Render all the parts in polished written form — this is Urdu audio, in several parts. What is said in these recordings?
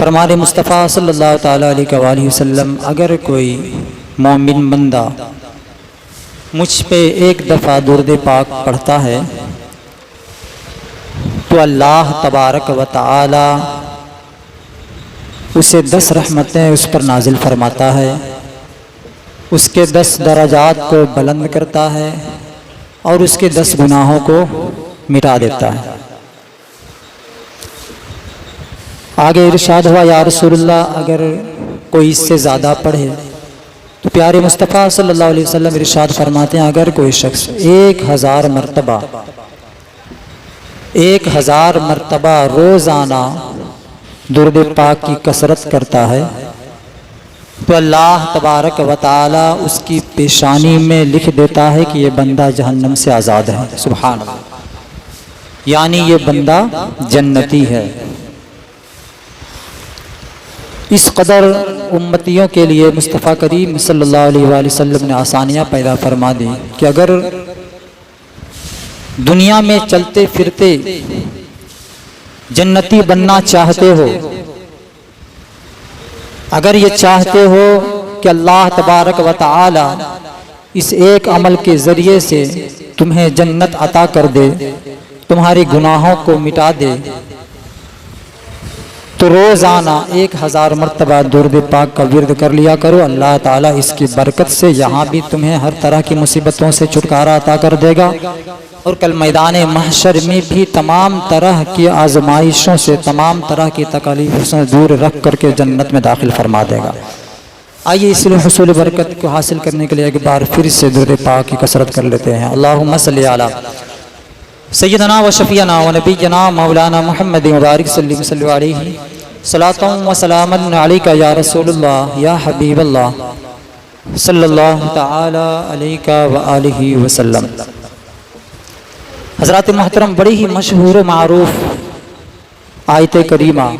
فرمان مصطفیٰ صلی اللہ تعالیٰ علیہ وآلہ وسلم، اگر کوئی مومن بندہ مجھ پہ ایک دفعہ درود پاک پڑھتا ہے تو اللہ تبارک و تعالی اسے 10 رحمتیں اس پر نازل فرماتا ہے، اس کے 10 درجات کو بلند کرتا ہے اور اس کے 10 گناہوں کو مٹا دیتا ہے۔ آگے ارشاد ہوا، یا رسول اللہ اگر کوئی اس سے زیادہ پڑھے تو پیارے مصطفیٰ صلی اللہ علیہ وسلم ارشاد فرماتے ہیں، اگر کوئی شخص 1000 مرتبہ روزانہ درود پاک کی کثرت کرتا ہے تو اللہ تبارک و تعالی اس کی پیشانی میں لکھ دیتا ہے کہ یہ بندہ جہنم سے آزاد ہے۔ سبحان اللہ، یعنی یہ بندہ جنتی ہے۔ اس قدر امتیوں کے لیے مصطفیٰ کریم صلی اللہ علیہ وآلہ وسلم نے آسانیاں پیدا فرما دی کہ اگر دنیا میں چلتے پھرتے جنتی بننا چاہتے ہو، اگر یہ چاہتے ہو کہ اللہ تبارک و تعالی اس ایک عمل کے ذریعے سے تمہیں جنت عطا کر دے، تمہارے گناہوں کو مٹا دے، تو روزانہ 1000 مرتبہ درود پاک کا ورد کر لیا کرو۔ اللہ تعالیٰ اس کی برکت سے یہاں بھی تمہیں ہر طرح کی مصیبتوں سے چھٹکارا عطا کر دے گا، اور کل میدان محشر میں بھی تمام طرح کی آزمائشوں سے، تمام طرح کی تکالیفوں سے دور رکھ کر کے جنت میں داخل فرما دے گا۔ آئیے اس لیے حصول برکت کو حاصل کرنے کے لیے ایک بار پھر سے درود پاک کی کثرت کر لیتے ہیں۔ اللہم صلی علی سیدنا و شفیعنا و نبینا مولانا محمد مبارک صلی اللہ علیہ صلاۃ و سلام علیکہ یا رسول اللہ یا حبیب اللہ صلی اللہ تعالی علیہ وآلہ وسلم۔ حضرات محترم، بڑی ہی مشہور و معروف آیت کریمہ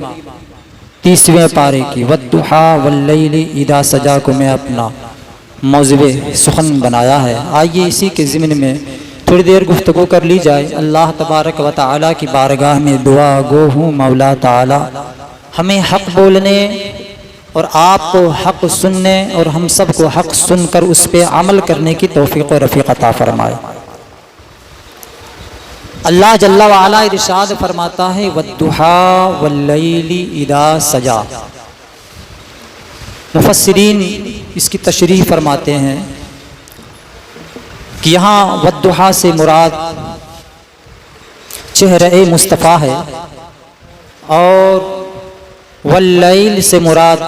30ویں پارے کی وَالضُّحَىٰ وَاللَّيْلِ اِذَا سَجَىٰ کو میں اپنا موضوع سخن بنایا ہے۔ آئیے اسی کے ضمن میں تھوڑی دیر گفتگو کر لی جائے۔ اللہ تبارک و تعالیٰ کی بارگاہ میں دعا گو ہوں مولا تعالیٰ ہمیں حق بولنے اور آپ کو حق سننے اور ہم سب کو حق سن کر اس پہ عمل کرنے کی توفیق و رفیق عطا فرمائے۔ اللہ جل وعلا ارشاد فرماتا ہے وَالضُّحَىٰ وَاللَّيْلِ اِذَا سَجَىٰ۔ مفسرین اس کی تشریح فرماتے ہیں کہ یہاں وَالضُّحَىٰ سے مراد چہرہ مصطفیٰ ہے، اور واللیل سے مراد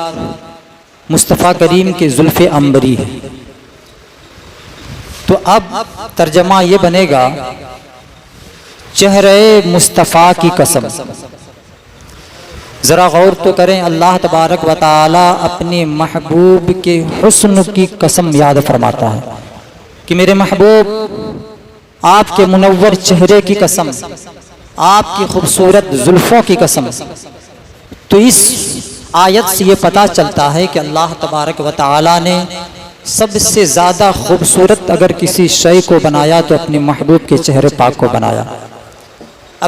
مصطفیٰ کریم کے زلف عنبری ہے۔ تو اب ترجمہ یہ بنے گا چہرہ مصطفیٰ کی قسم۔ ذرا غور تو کریں، اللہ تبارک و تعالی اپنے محبوب کے حسن کی قسم یاد فرماتا ہے کہ میرے محبوب آپ کے منور چہرے کی قسم، آپ کی خوبصورت زلفوں کی قسم۔ تو اس آیت سے یہ پتہ چلتا ہے کہ اللہ تبارک و تعالی نے سب سے زیادہ خوبصورت اگر کسی شے کو بنایا تو اپنے محبوب کے چہرے پاک کو بنایا،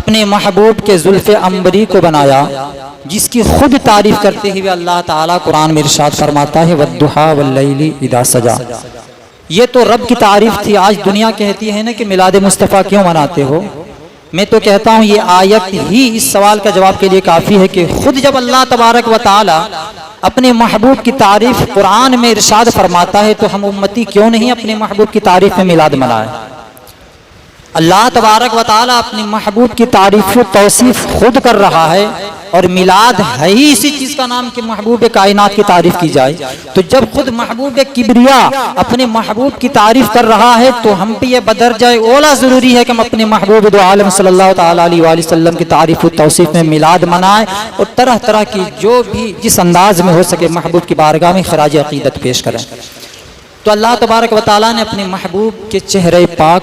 اپنے محبوب کے زلف عنبری کو بنایا، جس کی خود تعریف کرتے ہوئے اللہ تعالیٰ قرآن میں ارشاد فرماتا ہے وَالضُّحَىٰ وَاللَّيْلِ اِذَا سَجَىٰ۔ یہ تو رب کی تعریف تھی۔ آج دنیا کہتی ہے نا کہ میلاد مصطفیٰ کیوں مناتے ہو؟ میں تو کہتا ہوں یہ آیت ہی اس سوال کا جواب کے لیے کافی ہے کہ خود جب اللہ تبارک و تعالی اپنے محبوب کی تعریف قرآن میں ارشاد فرماتا ہے تو ہم امتی کیوں نہیں اپنے محبوب کی تعریف میں میلاد منائیں؟ اللہ تبارک و تعالی اپنے محبوب کی تعریف و توصیف خود کر رہا ہے، اور میلاد ہے ہی اسی چیز کا نام کہ محبوب کائنات کی تعریف کی جائے۔ تو جب خود محبوب کبریا اپنے محبوب کی تعریف کر رہا ہے تو ہم بھی یہ بدرجہ اولا ضروری ہے کہ ہم اپنے محبوب دو عالم صلی اللہ تعالیٰ علیہ وآلہ وسلم کی تعریف و توصیف میں میلاد منائیں، اور طرح طرح کی جو بھی جس انداز میں ہو سکے محبوب کی بارگاہ میں خراج عقیدت پیش کریں۔ تو اللہ تبارک و تعالیٰ نے اپنے محبوب کے چہرے پاک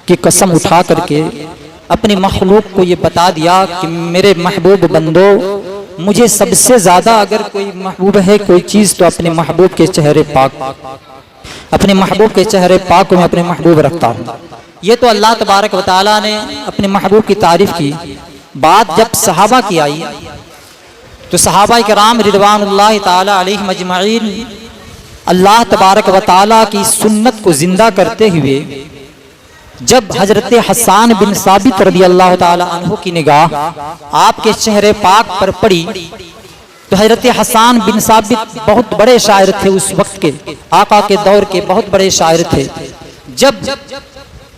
کی قسم اٹھا کر کے اپنی مخلوق کو یہ بتا دیا کہ میرے محبوب بندو، مجھے سب سے زیادہ اگر کوئی محبوب ہے کوئی چیز تو اپنے محبوب کے چہرے پاک، اپنے محبوب کے چہرے پاک کو میں اپنے محبوب رکھتا ہوں۔ یہ تو اللہ تبارک و تعالیٰ نے اپنے محبوب کی تعریف کی۔ بات جب صحابہ کی آئی تو صحابہ کرام رضوان اللہ تعالی علیہم اجمعین اللہ تبارک و تعالیٰ کی سنت کو زندہ کرتے ہوئے جب حضرت حسان بن ثابت رضی اللہ تعالی عنہ کی نگاہ آپ کے چہرے پاک پر پڑی تو حضرت حسان بن ثابت بہت بڑے شاعر تھے، اس وقت کے آقا کے دور کے بہت بڑے شاعر تھے۔ جب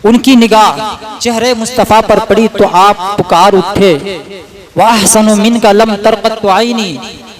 ان کی نگاہ چہرے مصطفیٰ پر پڑی تو آپ پکار اٹھے، وَأَحْسَنُ مِنْكَ لَمْ تَرْقَتْ عَيْنِي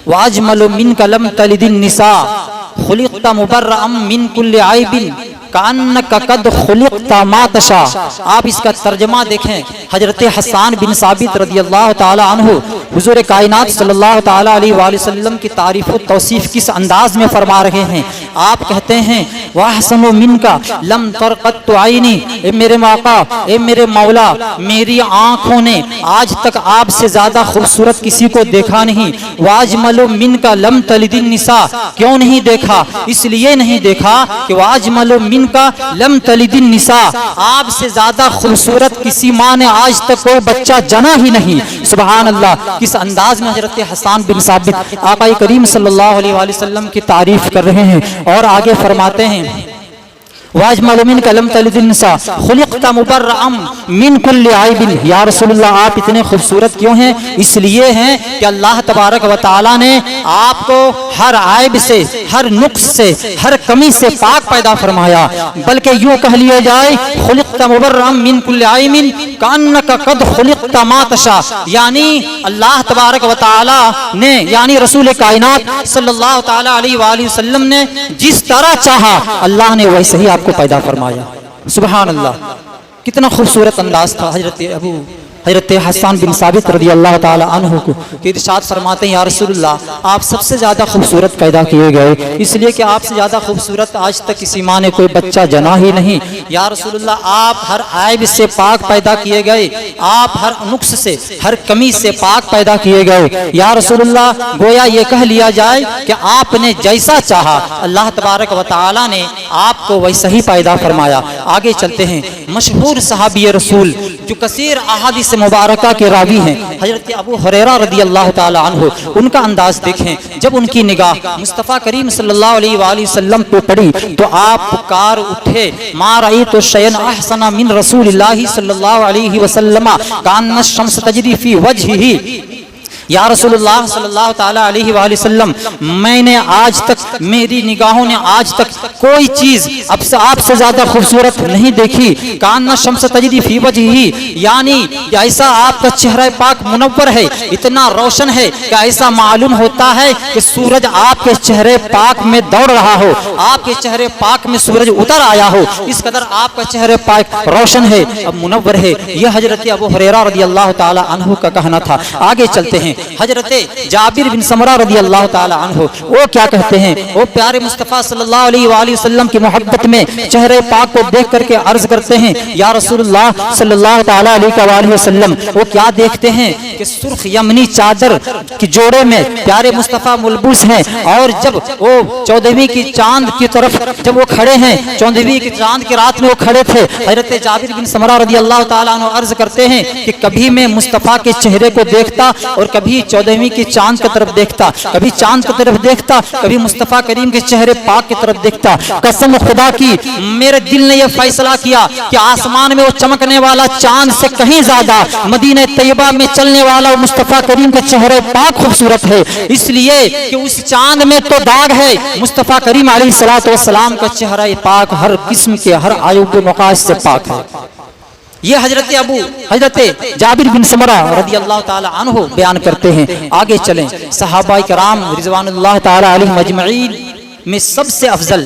وَأَجْمَلُ مِنْكَ لَمْ تَلِدِ النِّسَاءُ خُلِقْتَ مُبَرَّأً مِنْ كُلِّ عَيْبٍ کَأَنَّكَ قَدْ خُلِقْتَ مَا تَشَاءُ۔ آپ اس کا ترجمہ دیکھیں، حضرت حسان بن ثابت رضی اللہ تعالی عنہ حضور کائنات صلی اللہ تعالی علیہ وآلہ وسلم کی تعریف و توصیف کس انداز میں فرما رہے ہیں۔ آپ کہتے ہیں وَأَحْسَنُ مِنْكَ لَمْ تَرْقَتْ عَيْنِي، اے میرے آقا، اے میرے مولا، میری آنکھوں نے آج تک آپ سے زیادہ خوبصورت کسی کو دیکھا نہیں۔ وَأَجْمَلُ مِنْكَ لَمْ تَلِدِ النِّسَاءُ، کیوں نہیں دیکھا؟ اس لیے نہیں دیکھا کہ وَأَجْمَلُ مِنْكَ لَمْ تَلِدِ النِّسَاءُ، آپ سے زیادہ خوبصورت کسی ماں نے آج تک کوئی بچہ جنا ہی نہیں۔ سبحان اللہ، کس انداز میں حضرت حسان بن ثابت آقا کریم صلی اللہ علیہ وآلہ وسلم کی تعریف کر رہے ہیں، اور آگے فرماتے ہیں وَأَجْمَلُ مِنْكَ لَمْ تَلِدِ النِّسَاءُ خُلِقْتَ مُبَرَّأً مِنْ كُلِّ عَيْبٍ۔ یا رسول اللہ، آپ اتنے خوبصورت کیوں ہیں؟ اس لیے ہیں کہ اللہ تبارک و تعالیٰ نے آپ کو ہر عیب سے، ہر نقص سے، ہر کمی سے پاک پیدا فرمایا۔ بلکہ یوں کہہ لیا جائے خُلِقْتَ مُبَرَّأً مِنْ كُلِّ عَيْبٍ كَأَنَّكَ قَدْ خُلِقْتَ مَا تَشَاءُ، یعنی اللہ تبارک و تعالیٰ نے، یعنی رسول کائنات صلی اللہ تعالی علیہ وآلہ وسلم نے جس طرح چاہا اللہ نے ویسے ہی آپ کو پیدا فرمایا۔ سبحان اللہ، کتنا خوبصورت انداز تھا حضرت حسان بن ثابت رضی اللہ تعالی عنہ کو کہ ارشاد فرماتے ہیں یا رسول اللہ، آپ سب سے زیادہ خوبصورت پیدا کیے گئے، اس لیے کہ آپ سے زیادہ خوبصورت آج تک کسی ماں نے کوئی بچہ جنا ہی نہیں۔ یا رسول اللہ، آپ ہر عیب سے پاک پیدا کیے گئے، آپ ہر نقص سے، ہر کمی سے پاک پیدا کیے گئے۔ یا رسول اللہ، گویا یہ کہہ لیا جائے کہ آپ نے جیسا چاہا اللہ تبارک و تعالی نے آپ کو ویسا ہی پیدا فرمایا۔ آگے چلتے ہیں، مشہور صحابی رسول جو کثیر احادیث مبارکہ کے راوی ہیں حضرت ابو ہریرہ رضی اللہ تعالی عنہ، ان کا انداز دیکھیں۔ جب ان کی نگاہ مصطفیٰ کریم صلی اللہ علیہ وآلہ وسلم پہ پڑی تو آپ پکار اٹھے، ما رأیت شیئا احسن من رسول اللہ صلی اللہ علیہ وسلم کأن الشمس تجری فی وجہہ۔ یا رسول اللہ صلی اللہ تعالی علیہ وآلہ وسلم، میں نے آج تک، میری نگاہوں نے آج تک کوئی چیز اب سے آپ سے زیادہ خوبصورت نہیں دیکھی۔ کان الشمس تجری فی وجہہ، یعنی ایسا آپ کا چہرہ پاک منور ہے، اتنا روشن ہے کہ ایسا معلوم ہوتا ہے کہ سورج آپ کے چہرے پاک میں دوڑ رہا ہو، آپ کے چہرے پاک میں سورج اتر آیا ہو، اس قدر آپ کا چہرے پاک روشن ہے، اب منور ہے۔ یہ حضرت ابو ہریرہ رضی اللہ تعالی عنہ کا کہنا تھا۔ آگے چلتے ہیں، حضرت جابر بن سمرہ رضی اللہ تعالی عنہ وہ کیا کہتے ہیں؟ وہ پیارے مصطفیٰ صلی اللہ علیہ وآلہ وسلم کی محبت میں چہرے پاک کو دیکھ کر کے عرض کرتے ہیں یا رسول اللہ صلی اللہ تعالی علیہ وآلہ وسلم، وہ کیا دیکھتے ہیں کہ سرخ یمنی چادر کی جوڑے میں پیارے مصطفیٰ ملبوس ہیں، اور جب وہ 14ویں کی چاند کی طرف جب وہ کھڑے ہیں، 14ویں کی چاند کی رات میں وہ کھڑے تھے، حضرت جابر بن سمرہ رضی اللہ تعالی عنہ عرض کرتے ہیں کہ کبھی میں مصطفیٰ کے چہرے کو دیکھتا اور کبھی 14ویں کی چاند کی طرف دیکھتا، کبھی چاند کی طرف دیکھتا، کبھی مصطفیٰ کریم کے چہرے پاک کی طرف دیکھتا۔ قسم خدا کی میرے دل نے یہ فیصلہ کیا کہ آسمان میں وہ چمکنے والا چاند سے کہیں زیادہ مدینہ طیبہ میں چلنے والا مصطفیٰ کریم کے چہرے پاک خوبصورت ہے، اس لیے کہ اس چاند میں تو داغ ہے، مصطفیٰ کریم علیہ الصلوۃ والسلام کا چہرہ پاک ہر قسم کے، ہر عیوب و نقائص سے پاک ہے۔ یہ حضرت جابر بن سمرہ رضی اللہ تعالی عنہ بیان کرتے ہیں۔ آگے چلیں، صحابہ کرام رضوان اللہ تعالی علیہم اجمعین میں سب سے افضل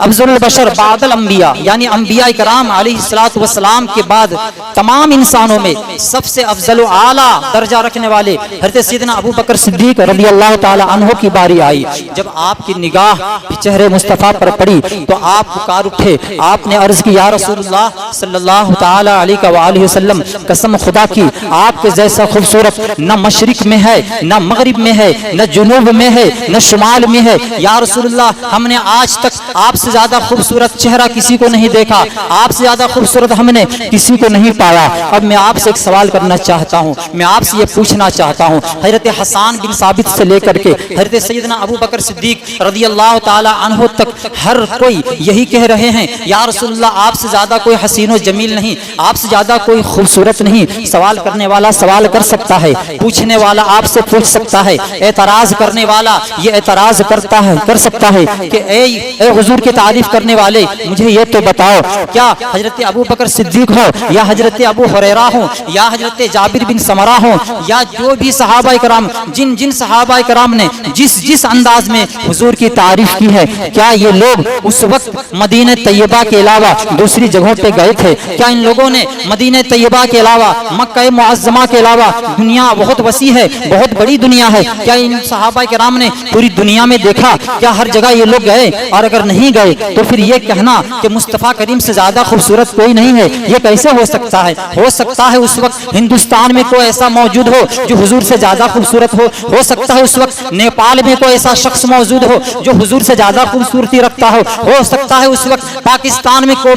البشر بعد الانبیاء، یعنی انبیاء کرام علیہ الصلوۃ والسلام کے بعد تمام انسانوں میں سب سے افضل و اعلیٰ درجہ رکھنے والے حضرت سیدنا ابو بکر صدیق رضی اللہ تعالی عنہ کی باری آئی۔ جب آپ کی نگاہ چہرے مصطفیٰ پر پڑی تو آپ پکار اٹھے، آپ نے عرض کی یا رسول اللہ صلی اللہ تعالی علیہ وآلہ وسلم، قسم خدا کی آپ کے جیسا خوبصورت نہ مشرق میں ہے، نہ مغرب میں ہے، نہ جنوب میں ہے، نہ شمال میں ہے۔ یا رسول رسول اللہ ہم نے آج تک آپ سے زیادہ خوبصورت چہرہ کسی کو نہیں دیکھا، آپ سے زیادہ خوبصورت ہم نے کسی کو نہیں پایا۔ اب میں آپ سے ایک سوال کرنا چاہتا ہوں، میں آپ سے یہ پوچھنا چاہتا ہوں، حضرت حسان بن ثابت سے لے کر کے حضرت سیدنا ابو بکر صدیق رضی اللہ تعالی عنہ تک ہر کوئی یہی کہہ رہے ہیں یا رسول اللہ آپ سے زیادہ کوئی حسین و جمیل نہیں، آپ سے زیادہ کوئی خوبصورت نہیں۔ سوال کرنے والا سوال کر سکتا ہے، پوچھنے والا آپ سے پوچھ سکتا ہے، اعتراض کرنے والا یہ اعتراض کر سکتا ہے کہ اے حضور کی تعریف کرنے والے مجھے یہ تو بتاؤ، کیا حضرت ابو بکر صدیق ہو یا حضرت ابو ہریرہ ہو یا حضرت جابر بن سمرہ ہو یا جو بھی صحابہ کرام جن صحابہ کرام نے جس انداز میں حضور کی تعریف کی ہے، کیا یہ لوگ اس وقت مدینہ طیبہ کے علاوہ دوسری جگہوں پہ گئے تھے؟ کیا ان لوگوں نے مدینہ طیبہ کے علاوہ مکہ معظمہ کے علاوہ دنیا بہت وسیع ہے، بہت بڑی دنیا ہے، کیا ان صحابہ کرام نے پوری دنیا میں دیکھا؟ کیا ہر جگہ یہ لوگ گئے؟ اور اگر نہیں گئے تو پھر یہ کہنا کہ مصطفیٰ کریم سے زیادہ خوبصورت کوئی نہیں ہے، یہ کیسے ہو سکتا ہے؟ ہو سکتا ہے اس وقت ہندوستان میں کوئی ایسا موجود ہو جو حضور سے زیادہ خوبصورت ہو سکتا ہے اس وقت نیپال میں کوئی ایسا شخص موجود ہو جو حضور سے زیادہ خوبصورتی رکھتا ہو سکتا ہے اس وقت پاکستان میں کوئی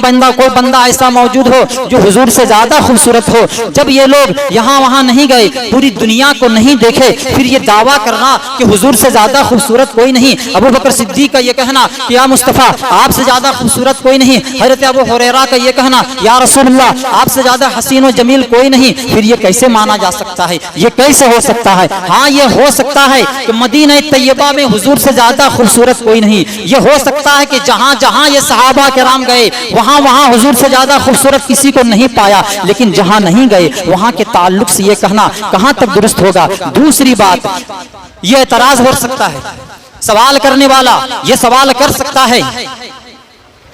بندہ ایسا موجود ہو جو حضور سے زیادہ خوبصورت ہو۔ جب یہ لوگ یہاں وہاں نہیں گئے، پوری دنیا کو نہیں دیکھے، پھر یہ دعویٰ کرنا کہ حضور سے زیادہ خوبصورت کوئی نہیں، ابو بکر صدیق کا یہ کہنا کہ یا مصطفیٰ آپ سے زیادہ خوبصورت کوئی نہیں، حضرت ابو ہریرہ کا یہ کہنا یا رسول اللہ آپ سے زیادہ حسین و جمیل کوئی نہیں، پھر یہ کیسے مانا جا سکتا ہے؟ یہ کیسے ہو سکتا ہے؟ ہاں یہ ہو سکتا ہے کہ مدینہ طیبہ میں حضور سے زیادہ خوبصورت کوئی نہیں، یہ ہو سکتا ہے کہ جہاں جہاں یہ صحابہ کرام گئے وہاں حضور سے زیادہ خوبصورت کسی کو نہیں پایا، لیکن جہاں نہیں گئے وہاں کے تعلق سے یہ کہنا کہاں تک درست ہوگا؟ دوسری بات یہ اعتراض ہو سکتا ہے، سوال کرنے والا یہ سوال کر سکتا ہے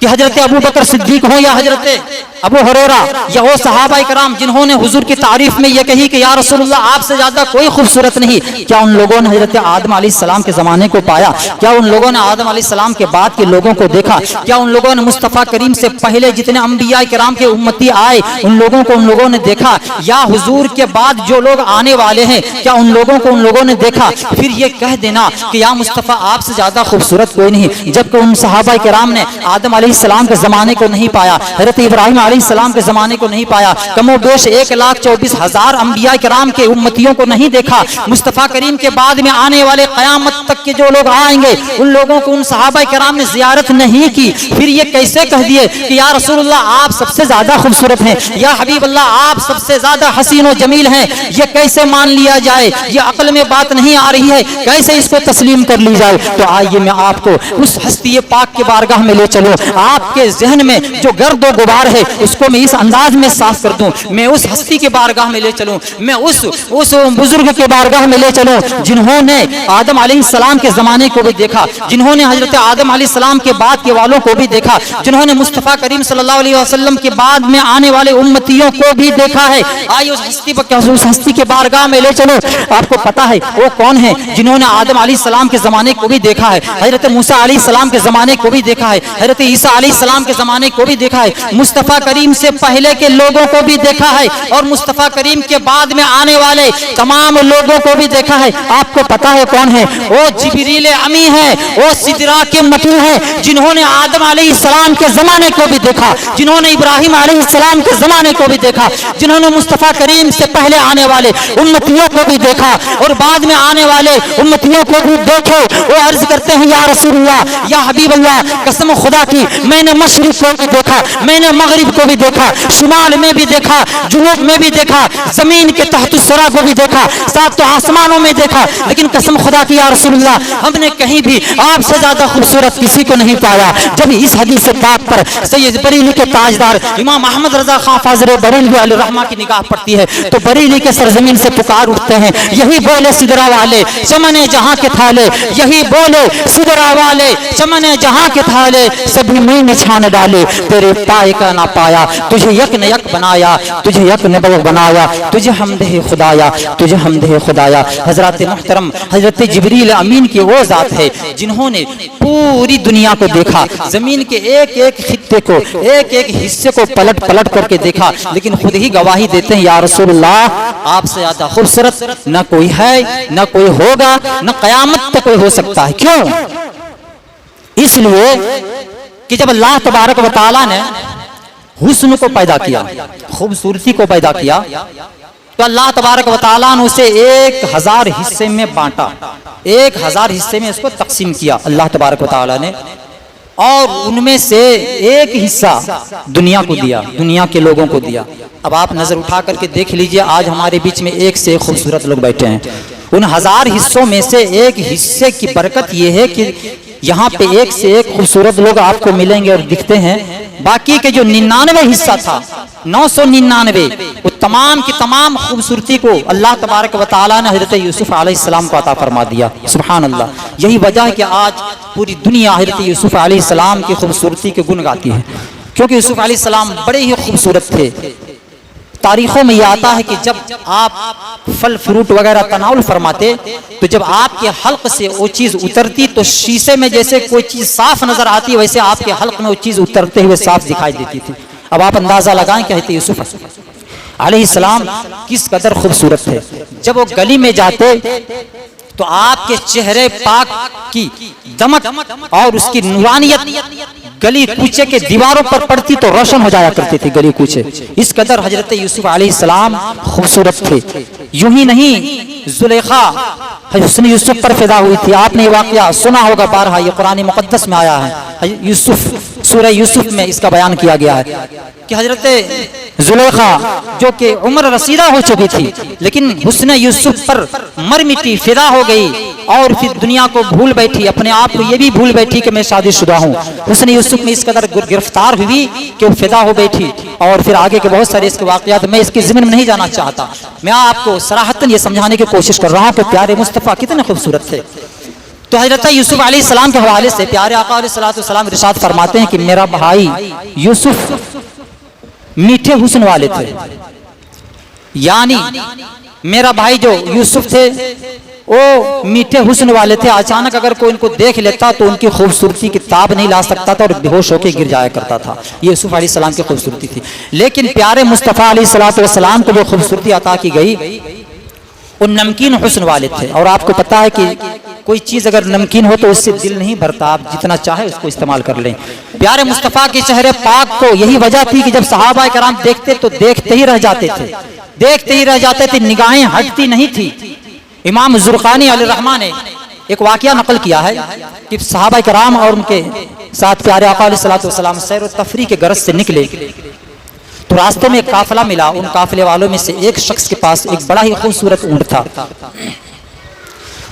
کہ حضرت ابو بکر صدیق ہو یا حضرت ابو ہریرہ یا وہ صحابہ کرام جنہوں نے حضور کی تعریف میں یہ کہی کہ یا رسول اللہ آپ سے زیادہ کوئی خوبصورت نہیں، کیا ان لوگوں نے حضرت آدم علیہ السلام کے زمانے کو پایا؟ کیا ان لوگوں نے آدم علیہ السلام کے بعد کے لوگوں کو دیکھا؟ کیا ان لوگوں نے مصطفیٰ کریم سے پہلے جتنے انبیاء کرام کے امتی آئے ان لوگوں نے دیکھا؟ یا حضور کے بعد جو لوگ آنے والے ہیں کیا ان لوگوں نے دیکھا؟ پھر یہ کہہ دینا کہ یا مصطفیٰ آپ سے زیادہ خوبصورت کوئی نہیں، جبکہ ان صحابہ کرام نے آدم علیہ السلام کے زمانے کو نہیں پایا، حضرت ابراہیم علیہ السلام کے زمانے کو نہیں پایا، کم و بیش 1,24,000 انبیاء کرام کے امتیوں کو نہیں دیکھا، مصطفیٰ کریم کے بعد میں آنے والے قیامت تک کے جو لوگ آئیں گے ان لوگوں کو ان صحابہ کرام نے زیارت نہیں کی، پھر یہ کیسے کہہ دیے کہ یا رسول اللہ آپ سب سے زیادہ خوبصورت ہیں، یا حبیب اللہ آپ سب سے زیادہ حسین و جمیل ہیں؟ یہ کیسے مان لیا جائے؟ یہ عقل میں بات نہیں آ رہی ہے، کیسے اس کو تسلیم کر لی جائے؟ تو آئیے میں آپ کو اس ہستی پاک کے بارگاہ میں لے چلوں، آپ کے ذہن میں جو گرد و غبار ہے اس کو میں اس انداز میں صاف کر دوں، میں اس ہستی کے بارگاہ میں لے چلوں، میں اس بزرگ کے بارگاہ میں لے چلوں جنہوں نے آدم علیہ السلام کے زمانے کو بھی دیکھا، جنہوں نے حضرت آدم علیہ السلام کے بعد کے والوں کو بھی دیکھا، جنہوں نے مصطفیٰ کریم صلی اللہ علیہ وسلم کے بعد میں آنے والے امتیوں کو بھی دیکھا ہے۔ آئیے اس ہستی کے بارگاہ میں لے چلو، آپ کو پتا ہے وہ کون ہے جنہوں نے آدم علیہ السلام کے زمانے کو بھی دیکھا ہے، حضرت موسیٰ علیہ السلام کے زمانے کو بھی دیکھا ہے، حضرت عیسیٰ علیہ السلام کے زمانے کو بھی دیکھا ہے، مصطفیٰ کریم سے پہلے کے لوگوں کو بھی دیکھا ہے، اور مصطفیٰ کریم کے بعد میں آنے والے تمام لوگوں کو بھی دیکھا ہے۔ آپ کو پتا ہے کون ہے؟ وہ جبریل امی ہے، وہ سدرا کے مکی ہے، جنہوں نے آدم علیہ السلام کے زمانے کو بھی دیکھا، جنہوں نے ابراہیم علیہ السلام کے زمانے کو بھی دیکھا، جنہوں نے مصطفیٰ کریم سے پہلے آنے والے امتیوں کو بھی دیکھا اور بعد میں آنے والے امتیوں کو بھی دیکھے۔ وہ عرض کرتے ہیں یا رسول اللہ، یا حبیب اللہ، قسم خدا کی میں نے مشرق کو بھی دیکھا، میں نے مغرب کو بھی دیکھا، شمال میں بھی دیکھا، جنوب میں بھی دیکھا، زمین کے تحت الثری کو بھی دیکھا، سات آسمانوں میں دیکھا، لیکن قسم خدا کی یا رسول اللہ ہم نے کہیں بھی آپ سے زیادہ خوبصورت کسی کو نہیں پایا۔ جب اس حدیث پاک پر سید بریلی کے تاجدار امام احمد رضا خان فاضل بریلوی علیہ الرحمہ کی نگاہ پڑتی ہے تو بریلی کے سرزمین سے پکار اٹھتے ہیں، یہی بولے سدرا والے چمن جہاں کے تھالے، یہی بولے سدرا والے چمن جہاں کے تھالے، سبھی میں چھان ڈالے، تیرے پائے کا نہ پایا، تجھے یک نے یک بنایا، تجھے یک نے یک بنایا، تجھے حمد ہے خدایا، تجھے حمد ہے خدایا۔ حضرات محترم، حضرت جبریل امین کی وہ ذات ہے جنہوں نے پوری دنیا کو دیکھا، زمین کے ایک ایک خطے کو، ایک ایک حصے کو پلٹ پلٹ کر کے دیکھا، لیکن خود ہی گواہی دیتے ہیں یا رسول اللہ آپ سے زیادہ خوبصورت نہ کوئی ہے، نہ کوئی ہوگا، نہ قیامت تک کوئی ہو سکتا ہے۔ کیوں؟ اس لیے کہ جب اللہ تبارک و تعالیٰ نے حسن کو پیدا کیا، خوبصورتی کو پیدا کیا، تو اللہ تبارک و تعالیٰ نے اسے 1000 حصے میں بانٹا، 1000 حصے میں اس کو تقسیم کیا اللہ تبارک و تعالیٰ نے، اور ان میں سے ایک حصہ دنیا کو دیا، دنیا کے لوگوں کو دیا۔ اب آپ نظر اٹھا کر کے دیکھ لیجئے، آج ہمارے بیچ میں ایک سے ایک خوبصورت لوگ بیٹھے ہیں۔ ان 1000 حصوں میں سے ایک حصے کی برکت یہ ہے کہ یہاں پہ ایک سے ایک خوبصورت لوگ آپ کو ملیں گے اور دکھتے ہیں۔ باقی کے جو 99 حصہ تھا، 999، وہ تمام کی تمام خوبصورتی کو اللہ تبارک و تعالیٰ نے حضرت یوسف علیہ السلام کو عطا فرما دیا۔ سبحان اللہ۔ یہی وجہ ہے کہ آج پوری دنیا حضرت یوسف علیہ السلام کی خوبصورتی کے گن گاتی ہے، کیونکہ یوسف علیہ السلام بڑے ہی خوبصورت تھے۔ تاریخوں میں یہ آتا ہے کہ جب آپ پھل فروٹ وغیرہ تناول فرماتے تو جب آپ کے حلق سے وہ چیز اترتی تو شیشے میں جیسے کوئی چیز صاف نظر آتی، ویسے آپ کے حلق میں وہ چیز اترتے ہوئے صاف دکھائی دیتی تھی۔ اب آپ اندازہ لگائیں کہ حضرت یوسف علیہ السلام کس قدر خوبصورت تھے۔ جب وہ گلی میں جاتے تو آپ کے چہرے پاک کی دمک اور اس کی نورانیت گلی کوچے کے دیواروں پر پڑتی تو روشن ہو جایا کرتی تھی گلی کوچے۔ اس قدر حضرت یوسف علیہ السلام خوبصورت تھے۔ یوں ہی نہیں، زلیخا حسن یوسف پر فدا ہوئی تھی۔ آپ نے یہ واقعہ سنا ہوگا بارہا، یہ قرآن مقدس میں آیا ہے۔ یوسف سورہ یوسف میں اس کا بیان کیا گیا ہے کہ حضرت زلیخا جو کہ عمر رسیدہ ہو چکی تھی، لیکن حسن یوسف پر مر مٹی فدا ہو گئی اور پھر دنیا کو بھول بیٹھی، اپنے آپ کو یہ بھی بھول بیٹھی کہ میں شادی شدہ ہوں۔ حسن یوسف میں اس قدر گرفتار ہوئی کہ وہ فدا ہو بیٹھی، اور پھر آگے کے بہت سارے اس کے واقعات میں اس کے ضمن میں نہیں جانا چاہتا۔ میں آپ کو صراحتاً یہ سمجھانے کی کوشش کر رہا ہوں کہ پیارے مصطفیٰ کتنے خوبصورت تھے۔ تو حضرت یوسف علیہ السلام کے حوالے سے پیارے آقا علیہ السلام ارشاد فرماتے ہیں کہ میرا بھائی یوسف میٹھے حسن والے تھے، یعنی میرا بھائی جو یوسف تھے وہ میٹھے حسن والے تھے۔ اچانک اگر کوئی ان کو دیکھ لیتا تو ان کی خوبصورتی کی تاب نہیں لا سکتا تھا اور بے ہوش ہو کے گر جایا کرتا تھا۔ یہ یوسف علیہ السلام کی خوبصورتی تھی۔ لیکن پیارے مصطفیٰ علیہ السلام کو جو خوبصورتی عطا کی گئی وہ نمکین حسن والے تھے۔ اور آپ کو پتا ہے کہ کوئی چیز اگر نمکین ہو تو اس سے دل نہیں بھرتا، آپ جتنا چاہے اس کو استعمال کر لیں۔ پیارے مصطفیٰ کے چہرے پاک کو یہی وجہ تھی کہ جب صحابہ کرام دیکھتے تو دیکھتے ہی رہ جاتے تھے، دیکھتے ہی رہ جاتے تھے، نگاہیں ہٹتی نہیں تھی۔ امام زرقانی علیہ الرحمہ نے ایک واقعہ نقل کیا ہے کہ صحابہ کرام اور ان کے ساتھ پیارے آقا علیہ السلام سیر و تفریح کے غرض سے نکلے تو راستے میں ایک قافلہ ملا۔ ان قافلے والوں میں سے ایک شخص کے پاس ایک بڑا ہی خوبصورت اونٹ تھا۔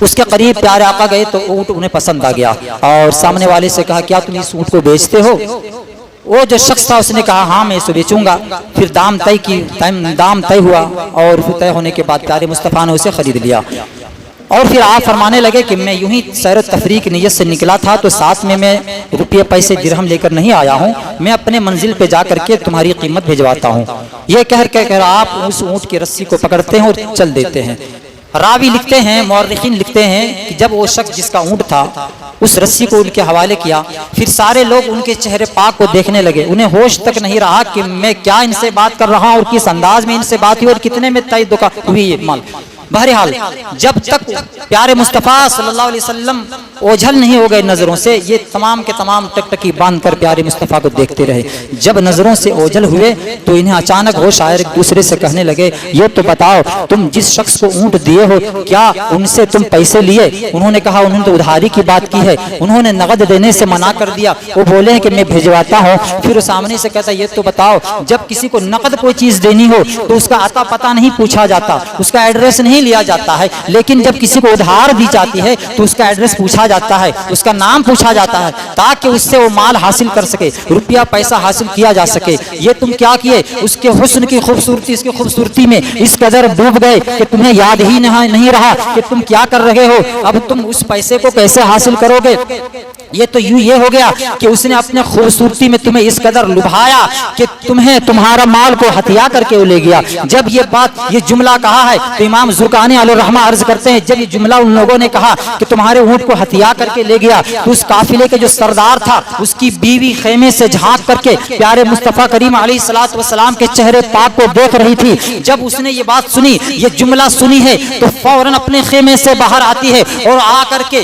اس کے قریب پیارے آقا گئے تو اونٹ انہیں پسند آ گیا اور سامنے والے سے کہا کیا تم اس اونٹ کو بیچتے ہو؟ وہ جو شخص تھا اس نے کہا ہاں میں اسے بیچوں گا۔ پھر دام طے ہوا اور پھر طے ہونے کے بعد پیارے مصطفیٰ نے اسے خرید لیا۔ اور پھر آپ فرمانے لگے کہ میں یوں ہی سیر و تفریح کی نیت سے نکلا تھا تو ساتھ میں روپیے پیسے درہم لے کر نہیں آیا ہوں، میں اپنے منزل پہ جا کر کے تمہاری قیمت بھجواتا ہوں۔ یہ کہہ آپ اس اونٹ کی رسی کو پکڑتے ہیں اور چل دیتے ہیں۔ راوی لکھتے ہیں، مورخین لکھتے ہیں کہ جب وہ شخص جس کا اونٹ تھا اس رسی کو ان کے حوالے کیا، پھر سارے لوگ ان کے چہرے پاک کو دیکھنے لگے۔ انہیں ہوش تک نہیں رہا کہ میں کیا ان سے بات کر رہا ہوں اور کس انداز میں ان سے بات ہوئی اور کتنے میں طے ہوئی یہ مال۔ بہرحال جب تک پیارے مصطفیٰ صلی اللہ علیہ وسلم اوجھل نہیں ہو گئے نظروں سے، یہ تمام کے تمام ٹکٹکی باندھ کر پیارے مصطفیٰ کو دیکھتے رہے۔ جب نظروں سے اوجھل ہوئے تو انہیں اچانک ہوش آئے، ایک دوسرے سے کہنے لگے یہ تو بتاؤ تم جس شخص کو اونٹ دیے ہو کیا ان سے تم پیسے لیے؟ انہوں نے کہا انہوں نے تو ادھاری کی بات کی ہے، انہوں نے نقد دینے سے منع کر دیا، وہ بولے ہیں کہ میں بھجواتا ہوں۔ پھر سامنے سے کہتا یہ تو بتاؤ جب کسی کو نقد کوئی چیز دینی ہو تو اس کا عطا پتہ نہیں پوچھا جاتا، اس کا ایڈریس نہیں لیا جاتا ہے، لیکن جب کسی کو ادھار دی جاتی ہے تو اس کا ایڈریس پوچھا جاتا ہے، اس کا نام پوچھا جاتا ہے تاکہ اس سے وہ مال حاصل کر سکے، روپیہ پیسہ حاصل کیا جا سکے۔ یہ تم کیا کیے؟ اس کے حسن کی خوبصورتی، اس کی خوبصورتی میں اس قدر ڈوب گئے کہ تمہیں یاد ہی نہیں رہا کہ تم کیا کر رہے ہو، اب تم اس پیسے کو کیسے حاصل کرو گے۔ یہ تو یوں یہ ہو گیا کہ اس نے اپنے خوبصورتی میں تمہیں اس قدر لبھایا کہ تمہیں تمہارا مال کو ہتھیا کر کے وہ لے گیا۔ جب یہ جملہ کہا ہے تو امام زرقانی علیہ الرحمہ عرض کرتے ہیں جب یہ جملہ ان لوگوں نے کہا کہ تمہارے اونٹ کو ہتھیا کر کے لے گیا تو اس قافلے کے جو سردار تھا اس کی بیوی خیمے سے جھانک کر کے پیارے مصطفیٰ کریم علیہ السلام کے چہرے پاک کو دیکھ رہی تھی۔ جب اس نے یہ بات سنی، یہ جملہ سنی ہے تو فوراً اپنے خیمے سے باہر آتی ہے اور آ کر کے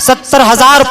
70,000